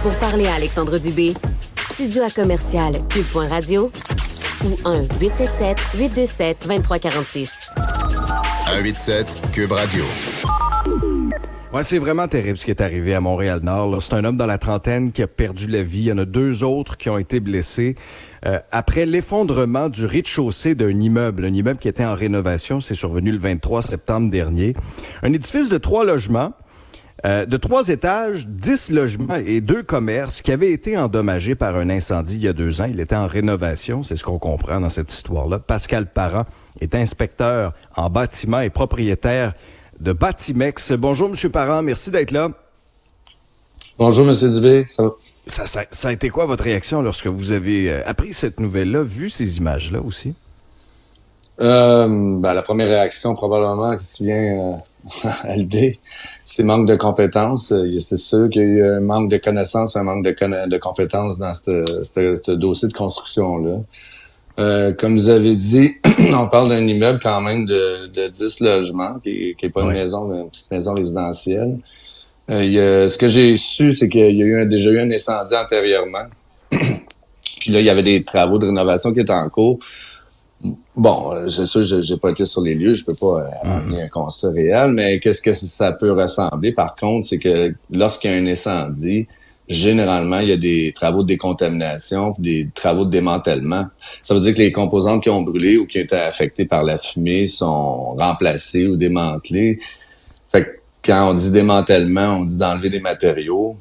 Pour parler à Alexandre Dubé, studio à commercial cube.radio ou 1-877-827-2346. 187 Cube Radio. Ouais, c'est vraiment terrible ce qui est arrivé à Montréal-Nord. Là. C'est un homme dans la trentaine qui a perdu la vie. Il y en a 2 autres qui ont été blessés après l'effondrement du rez-de-chaussée d'un immeuble. Un immeuble qui était en rénovation. C'est survenu le 23 septembre dernier. Un édifice de 3 logements. De 3 étages, 10 logements et 2 commerces qui avaient été endommagés par un incendie il y a 2 ans. Il était en rénovation, c'est ce qu'on comprend dans cette histoire-là. Pascal Parent est inspecteur en bâtiment et propriétaire de Batimex. Bonjour, M. Parent, merci d'être là. Bonjour, M. Dubé, ça va? Ça a été quoi votre réaction lorsque vous avez appris cette nouvelle-là, vu ces images-là aussi? La première réaction, probablement, qu'est-ce qui vient à l'idée, c'est manque de compétences. C'est sûr qu'il y a eu un manque de connaissances, un manque de compétences dans ce dossier de construction-là. Comme vous avez dit, on parle d'un immeuble quand même de 10 logements, qui est pas une maison, mais une petite maison résidentielle. Ce que j'ai su, c'est qu'il y a déjà eu un incendie antérieurement. Puis là, il y avait des travaux de rénovation qui étaient en cours. Bon, c'est sûr, j'ai pas été sur les lieux, je peux pas amener un constat réel, mais qu'est-ce que ça peut ressembler? Par contre, c'est que lorsqu'il y a un incendie, généralement, il y a des travaux de décontamination, des travaux de démantèlement. Ça veut dire que les composantes qui ont brûlé ou qui ont été affectées par la fumée sont remplacées ou démantelées. Fait que quand on dit démantèlement, on dit d'enlever des matériaux.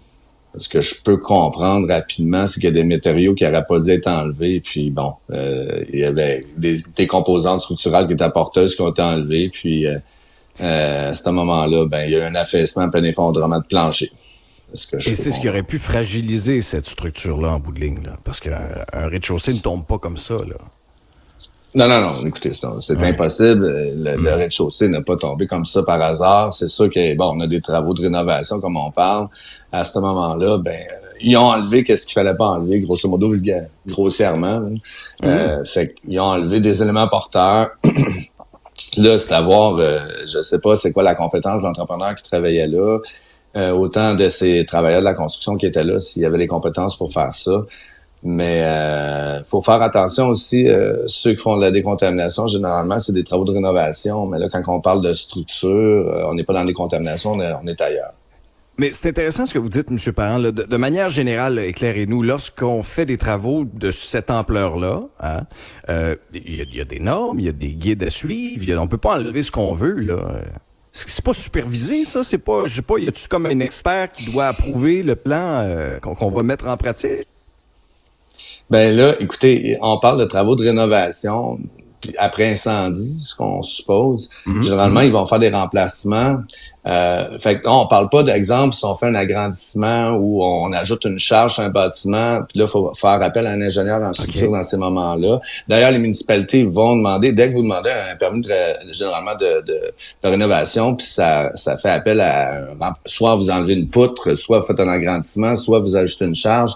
Ce que je peux comprendre rapidement, c'est qu'il y a des matériaux qui n'auraient pas dû être enlevés. Puis bon, il y avait des composantes structurales qui étaient porteuses qui ont été enlevées. Puis à ce moment-là, il y a eu un affaissement, un effondrement de plancher. Et c'est ce qui aurait pu fragiliser cette structure-là en bout de ligne, là, parce qu'un rez-de-chaussée ne tombe pas comme ça, là. Non, écoutez, c'est impossible. Le rez-de-chaussée n'a pas tombé comme ça par hasard. C'est sûr que, on a des travaux de rénovation, comme on parle. À ce moment-là, ils ont enlevé qu'est-ce qu'il fallait pas enlever, grosso modo, grossièrement. Fait qu'ils ont enlevé des éléments porteurs. Là, c'est à voir, je sais pas c'est quoi la compétence de l'entrepreneur qui travaillait là. Autant de ces travailleurs de la construction qui étaient là, s'il y avait les compétences pour faire ça. Mais faut faire attention aussi, ceux qui font de la décontamination, généralement, c'est des travaux de rénovation. Mais là, quand on parle de structure, on n'est pas dans la décontamination, on est ailleurs. Mais c'est intéressant ce que vous dites, M. Parent. Là, de manière générale, éclairez-nous, lorsqu'on fait des travaux de cette ampleur-là, il y a des normes, il y a des guides à suivre, on peut pas enlever ce qu'on veut, là. C'est pas supervisé, ça? C'est pas, je sais pas, y a-tu comme un expert qui doit approuver le plan qu'on va mettre en pratique? Là, écoutez, on parle de travaux de rénovation, puis après incendie, ce qu'on suppose. Généralement, ils vont faire des remplacements. Fait que on parle pas d'exemple si on fait un agrandissement où on ajoute une charge à un bâtiment, puis là, il faut faire appel à un ingénieur en structure dans ces moments-là. D'ailleurs, les municipalités vont demander, dès que vous demandez un permis généralement de rénovation, puis ça fait appel à soit vous enlevez une poutre, soit vous faites un agrandissement, soit vous ajoutez une charge.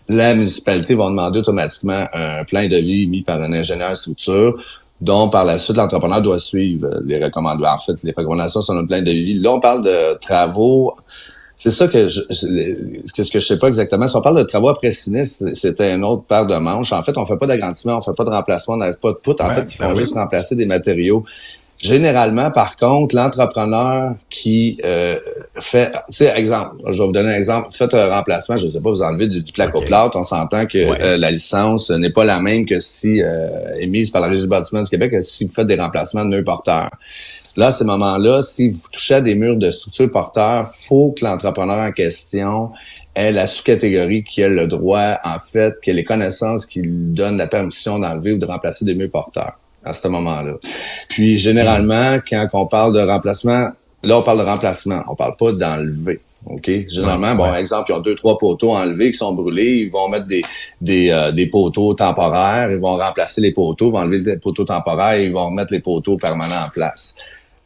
La municipalité va demander automatiquement un plan de vie mis par un ingénieur structure, dont par la suite l'entrepreneur doit suivre les recommandations. En fait, les recommandations sur le plan de vie. Là, on parle de travaux. C'est ça que ce que je sais pas exactement. Si on parle de travaux après sinistre, c'était une autre paire de manches. En fait, on fait pas d'agrandissement, on fait pas de remplacement, on n'arrive pas de poutre. En fait, ils font juste remplacer des matériaux. Généralement, par contre, l'entrepreneur qui fait, tu sais, exemple, je vais vous donner un exemple, faites un remplacement, je sais pas, vous enlevez du placo-plâtre, on s'entend que la licence n'est pas la même que si émise par la Régie du bâtiment du Québec, que si vous faites des remplacements de nœuds porteurs. Là, à ces moments-là, si vous touchez à des murs de structure porteurs, faut que l'entrepreneur en question ait la sous-catégorie qui a le droit, en fait, qui a les connaissances qui lui donnent la permission d'enlever ou de remplacer des murs porteurs à ce moment-là. Puis, généralement, quand on parle de remplacement, là, on parle de remplacement. On parle pas d'enlever. OK? Généralement, exemple, ils ont 2-3 poteaux enlevés qui sont brûlés. Ils vont mettre des poteaux temporaires. Ils vont remplacer les poteaux. Ils vont enlever les poteaux temporaires et ils vont remettre les poteaux permanents en place.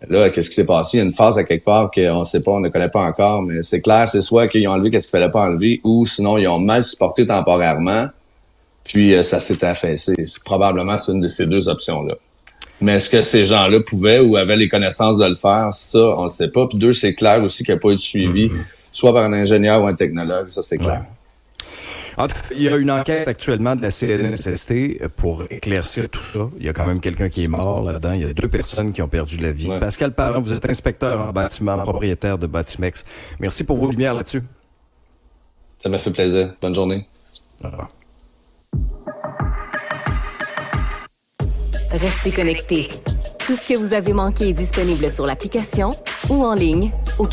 Là, qu'est-ce qui s'est passé? Il y a une phase à quelque part qu'on sait pas, on ne connaît pas encore, mais c'est clair, c'est soit qu'ils ont enlevé qu'est-ce qu'il fallait pas enlever ou sinon, ils ont mal supporté temporairement. Puis ça s'est affaissé. Probablement, c'est une de ces 2 options-là. Mais est-ce que ces gens-là pouvaient ou avaient les connaissances de le faire? Ça, on ne sait pas. Puis 2, c'est clair aussi qu'il n'y a pas eu de suivi, soit par un ingénieur ou un technologue. Ça, c'est clair. En tout cas, il y a une enquête actuellement de la CNSST pour éclaircir tout ça. Il y a quand même quelqu'un qui est mort là-dedans. Il y a 2 personnes qui ont perdu la vie. Ouais. Pascal Parent, vous êtes inspecteur en bâtiment, propriétaire de Batimex. Merci pour vos lumières là-dessus. Ça m'a fait plaisir. Bonne journée. Au revoir. Restez connectés. Tout ce que vous avez manqué est disponible sur l'application ou en ligne